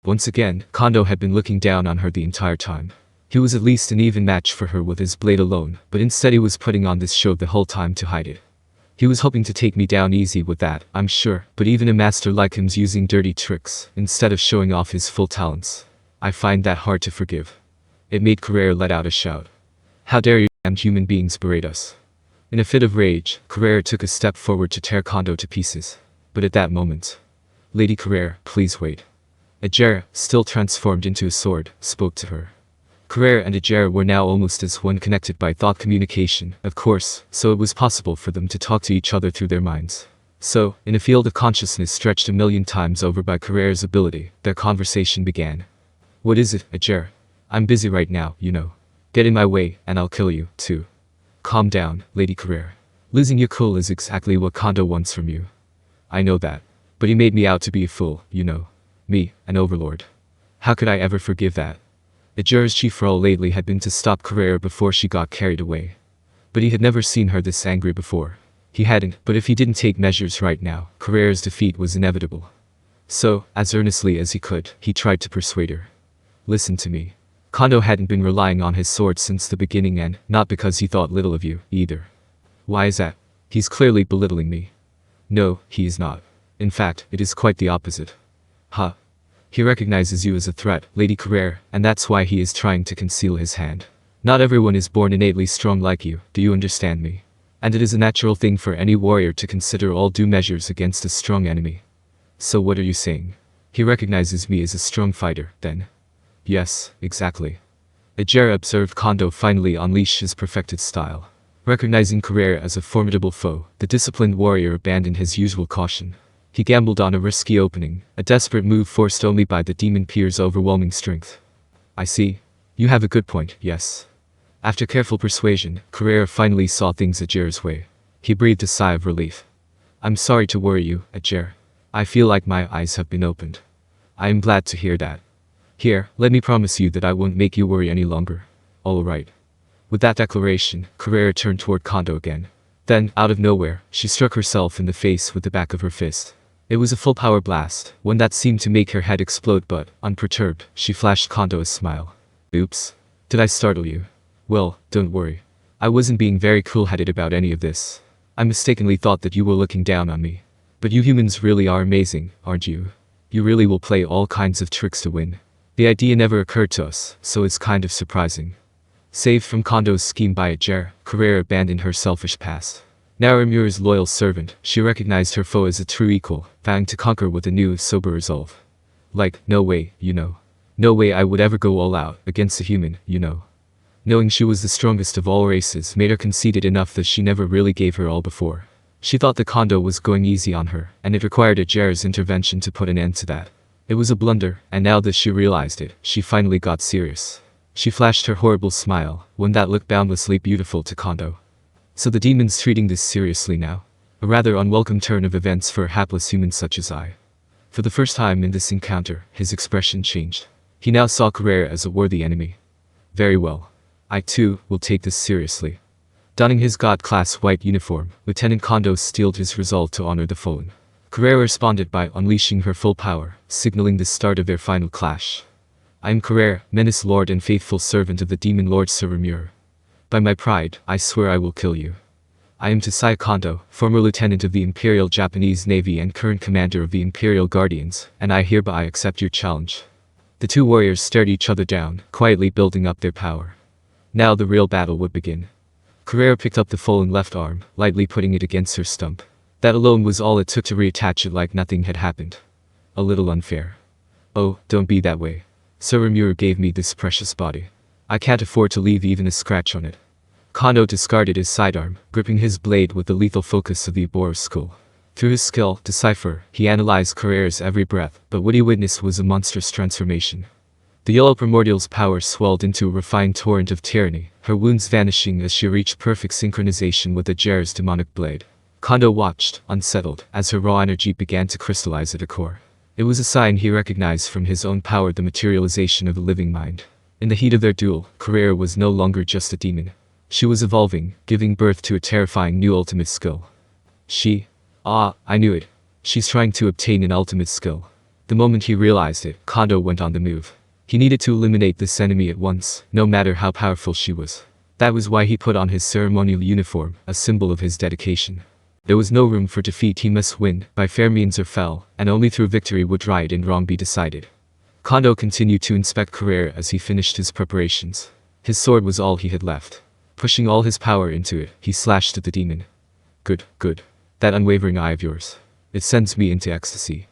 Once again, Kondo had been looking down on her the entire time. He was at least an even match for her with his blade alone, but instead he was putting on this show the whole time to hide it. He was hoping to take me down easy with that, I'm sure, but even a master like him's using dirty tricks, instead of showing off his full talents. I find that hard to forgive. It made Carrera let out a shout. How dare you damned human beings berate us. In a fit of rage, Carrera took a step forward to tear Kondo to pieces. But at that moment, Lady Carrera, please wait. Agera, still transformed into a sword, spoke to her. Carrera and Agera were now almost as one, connected by thought communication, of course, so it was possible for them to talk to each other through their minds. So, in a field of consciousness stretched a million times over by Carrera's ability, their conversation began. What is it, Agera? I'm busy right now, you know. Get in my way, and I'll kill you, too. Calm down, Lady Carrera. Losing your cool is exactly what Kondo wants from you. I know that. But he made me out to be a fool, you know. Me, an overlord. How could I ever forgive that? Agera's chief role lately had been to stop Carrera before she got carried away. But he had never seen her this angry before. He hadn't, but if he didn't take measures right now, Carrera's defeat was inevitable. So, as earnestly as he could, he tried to persuade her. Listen to me. Kondo hadn't been relying on his sword since the beginning, and not because he thought little of you, either. Why is that? He's clearly belittling me. No, he is not. In fact, it is quite the opposite. Huh. He recognizes you as a threat, Lady Carrera, and that's why he is trying to conceal his hand. Not everyone is born innately strong like you, do you understand me? And it is a natural thing for any warrior to consider all due measures against a strong enemy. So what are you saying? He recognizes me as a strong fighter, then? Yes, exactly. Agera observed Kondo finally unleash his perfected style. Recognizing Carrera as a formidable foe, the disciplined warrior abandoned his usual caution. He gambled on a risky opening, a desperate move forced only by the demon peer's overwhelming strength. I see. You have a good point, yes. After careful persuasion, Carrera finally saw things Agera's way. He breathed a sigh of relief. I'm sorry to worry you, Agera. I feel like my eyes have been opened. I am glad to hear that. Here, let me promise you that I won't make you worry any longer. All right. With that declaration, Carrera turned toward Kondo again. Then, out of nowhere, she struck herself in the face with the back of her fist. It was a full power blast, one that seemed to make her head explode, but, unperturbed, she flashed Kondo a smile. Oops. Did I startle you? Well, don't worry. I wasn't being very cool-headed about any of this. I mistakenly thought that you were looking down on me. But you humans really are amazing, aren't you? You really will play all kinds of tricks to win. The idea never occurred to us, so it's kind of surprising. Saved from Kondo's scheme by Agera, Carrera abandoned her selfish past. Now Amura's loyal servant, she recognized her foe as a true equal, vowing to conquer with a new, sober resolve. Like, no way, you know. No way I would ever go all out, against a human, you know. Knowing she was the strongest of all races made her conceited enough that she never really gave her all before. She thought that Kondo was going easy on her, and it required Agera's intervention to put an end to that. It was a blunder, and now that she realized it, she finally got serious. She flashed her horrible smile, one that looked boundlessly beautiful to Kondo. So the demon's treating this seriously now. A rather unwelcome turn of events for a hapless human such as I. For the first time in this encounter, his expression changed. He now saw Carrera as a worthy enemy. Very well. I too, will take this seriously. Donning his God-class white uniform, Lieutenant Kondo steeled his resolve to honor the fallen. Carrera responded by unleashing her full power, signaling the start of their final clash. I am Carrera, menace lord and faithful servant of the demon lord Surumura. By my pride, I swear I will kill you. I am Tensura Kondo, former lieutenant of the Imperial Japanese Navy and current commander of the Imperial Guardians, and I hereby accept your challenge. The two warriors stared each other down, quietly building up their power. Now the real battle would begin. Carrera picked up the fallen left arm, lightly putting it against her stump. That alone was all it took to reattach it like nothing had happened. A little unfair. Oh, don't be that way. Surumura gave me this precious body. I can't afford to leave even a scratch on it. Kondo discarded his sidearm, gripping his blade with the lethal focus of the Abora's skull. Through his skill, Decipher, he analyzed Carrera's every breath, but what he witnessed was a monstrous transformation. The yellow primordial's power swelled into a refined torrent of tyranny, her wounds vanishing as she reached perfect synchronization with Agera's demonic blade. Kondo watched, unsettled, as her raw energy began to crystallize at her core. It was a sign he recognized from his own power, the materialization of a living mind. In the heat of their duel, Carrera was no longer just a demon. She was evolving, giving birth to a terrifying new ultimate skill. I knew it. She's trying to obtain an ultimate skill. The moment he realized it, Kondo went on the move. He needed to eliminate this enemy at once, no matter how powerful she was. That was why he put on his ceremonial uniform, a symbol of his dedication. There was no room for defeat. He must win, by fair means or foul, and only through victory would right and wrong be decided. Kondo continued to inspect Carrera as he finished his preparations. His sword was all he had left. Pushing all his power into it, he slashed at the demon. Good, good. That unwavering eye of yours. It sends me into ecstasy.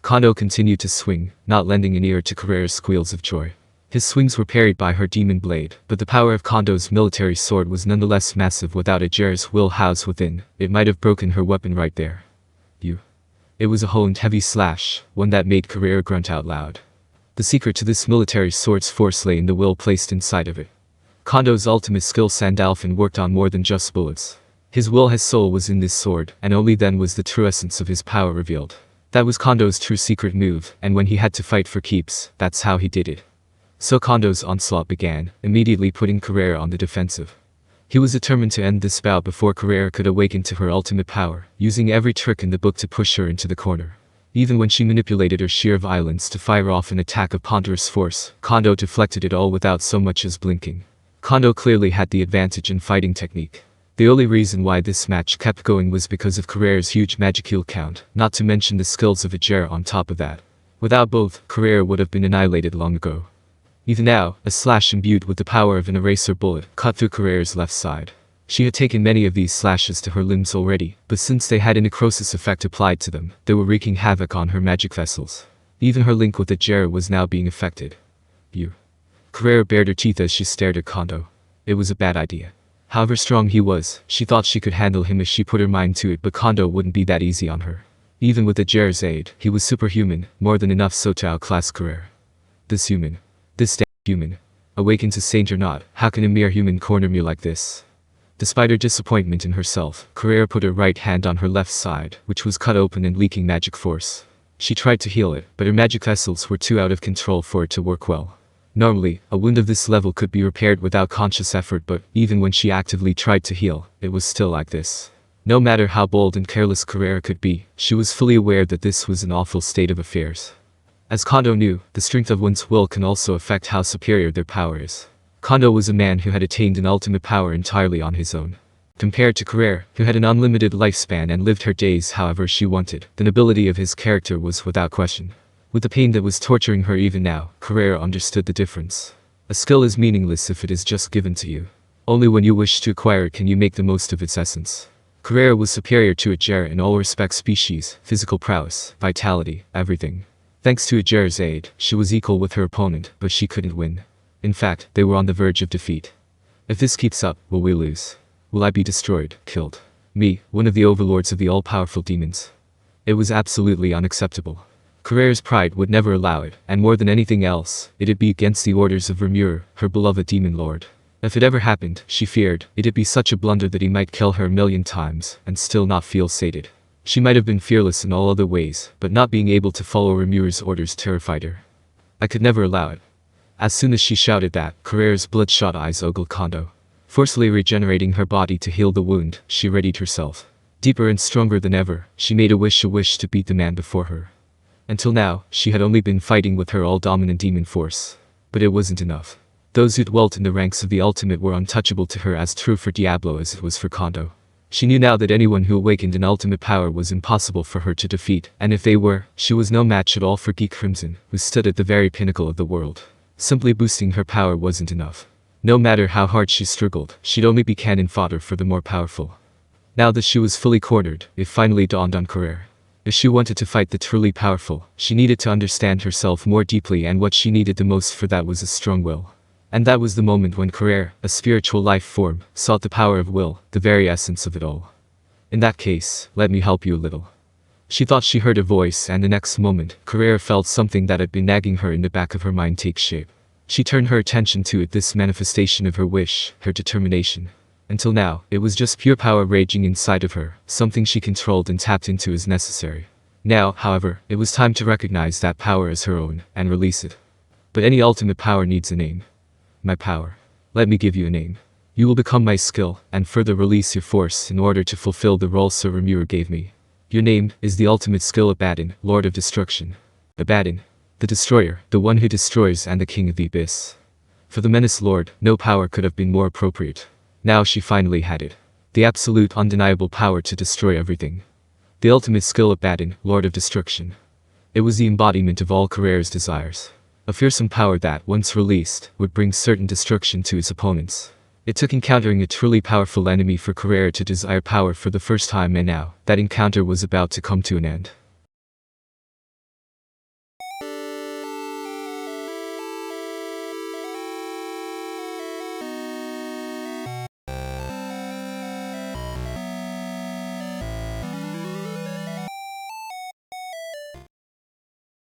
Kondo continued to swing, not lending an ear to Carrera's squeals of joy. His swings were parried by her demon blade, but the power of Kondo's military sword was nonetheless massive. Without Agera's will housed within, it might have broken her weapon right there. It was a honed heavy slash, one that made Carrera grunt out loud. The secret to this military sword's force lay in the will placed inside of it. Kondo's ultimate skill Sandalphon worked on more than just bullets. His will, his soul was in this sword, and only then was the true essence of his power revealed. That was Kondo's true secret move, and when he had to fight for keeps, that's how he did it. So Kondo's onslaught began, immediately putting Carrera on the defensive. He was determined to end this bout before Carrera could awaken to her ultimate power, using every trick in the book to push her into the corner. Even when she manipulated her sheer violence to fire off an attack of ponderous force, Kondo deflected it all without so much as blinking. Kondo clearly had the advantage in fighting technique. The only reason why this match kept going was because of Carrera's huge magic heal count, not to mention the skills of Agera on top of that. Without both, Carrera would have been annihilated long ago. Even now, a slash imbued with the power of an eraser bullet cut through Carrera's left side. She had taken many of these slashes to her limbs already, but since they had a necrosis effect applied to them, they were wreaking havoc on her magic vessels. Even her link with Agera was now being affected. Carrera bared her teeth as she stared at Kondo. It was a bad idea. However strong he was, she thought she could handle him if she put her mind to it, but Kondo wouldn't be that easy on her. Even with Agera's aid, he was superhuman, more than enough so to outclass Carrera. This damn human. Awakens a saint or not, how can a mere human corner me like this? Despite her disappointment in herself, Carrera put her right hand on her left side, which was cut open and leaking magic force. She tried to heal it, but her magic vessels were too out of control for it to work well. Normally, a wound of this level could be repaired without conscious effort, but even when she actively tried to heal, it was still like this. No matter how bold and careless Carrera could be, she was fully aware that this was an awful state of affairs. As Kondo knew, the strength of one's will can also affect how superior their power is. Kondo was a man who had attained an ultimate power entirely on his own. Compared to Carrera, who had an unlimited lifespan and lived her days however she wanted, the nobility of his character was without question. With the pain that was torturing her even now, Carrera understood the difference. A skill is meaningless if it is just given to you. Only when you wish to acquire it can you make the most of its essence. Carrera was superior to Agera in all respects: species, physical prowess, vitality, everything. Thanks to Agera's aid, she was equal with her opponent, but she couldn't win. In fact, they were on the verge of defeat. If this keeps up, will we lose? Will I be destroyed, killed? Me, one of the overlords of the all-powerful demons. It was absolutely unacceptable. Carrera's pride would never allow it, and more than anything else, it'd be against the orders of Rimuru, her beloved demon lord. If it ever happened, she feared, it'd be such a blunder that he might kill her a million times, and still not feel sated. She might have been fearless in all other ways, but not being able to follow Rimuru's orders terrified her. I could never allow it. As soon as she shouted that, Carrera's bloodshot eyes ogled Kondo. Forcefully regenerating her body to heal the wound, she readied herself. Deeper and stronger than ever, she made a wish to beat the man before her. Until now, she had only been fighting with her all-dominant demon force. But it wasn't enough. Those who dwelt in the ranks of the ultimate were untouchable to her, as true for Diablo as it was for Kondo. She knew now that anyone who awakened an ultimate power was impossible for her to defeat, and if they were, she was no match at all for Geek Crimson, who stood at the very pinnacle of the world. Simply boosting her power wasn't enough. No matter how hard she struggled, she'd only be cannon fodder for the more powerful. Now that she was fully cornered, it finally dawned on Carrera. If she wanted to fight the truly powerful, she needed to understand herself more deeply, and what she needed the most for that was a strong will. And that was the moment when Carrera, a spiritual life form, sought the power of will, the very essence of it all. In that case, let me help you a little. She thought she heard a voice, and the next moment, Carrera felt something that had been nagging her in the back of her mind take shape. She turned her attention to it, this manifestation of her wish, her determination. Until now, it was just pure power raging inside of her, something she controlled and tapped into as necessary. Now, however, it was time to recognize that power as her own, and release it. But any ultimate power needs a name. My power. Let me give you a name. You will become my skill, and further release your force in order to fulfill the role Sir Rimuru gave me. Your name is the ultimate skill Abaddon, Lord of Destruction. Abaddon, the destroyer, the one who destroys and the king of the abyss. For the Menace Lord, no power could have been more appropriate. Now she finally had it. The absolute undeniable power to destroy everything. The ultimate skill of Abaddon, Lord of Destruction. It was the embodiment of all Carrera's desires. A fearsome power that, once released, would bring certain destruction to his opponents. It took encountering a truly powerful enemy for Carrera to desire power for the first time, and now, that encounter was about to come to an end.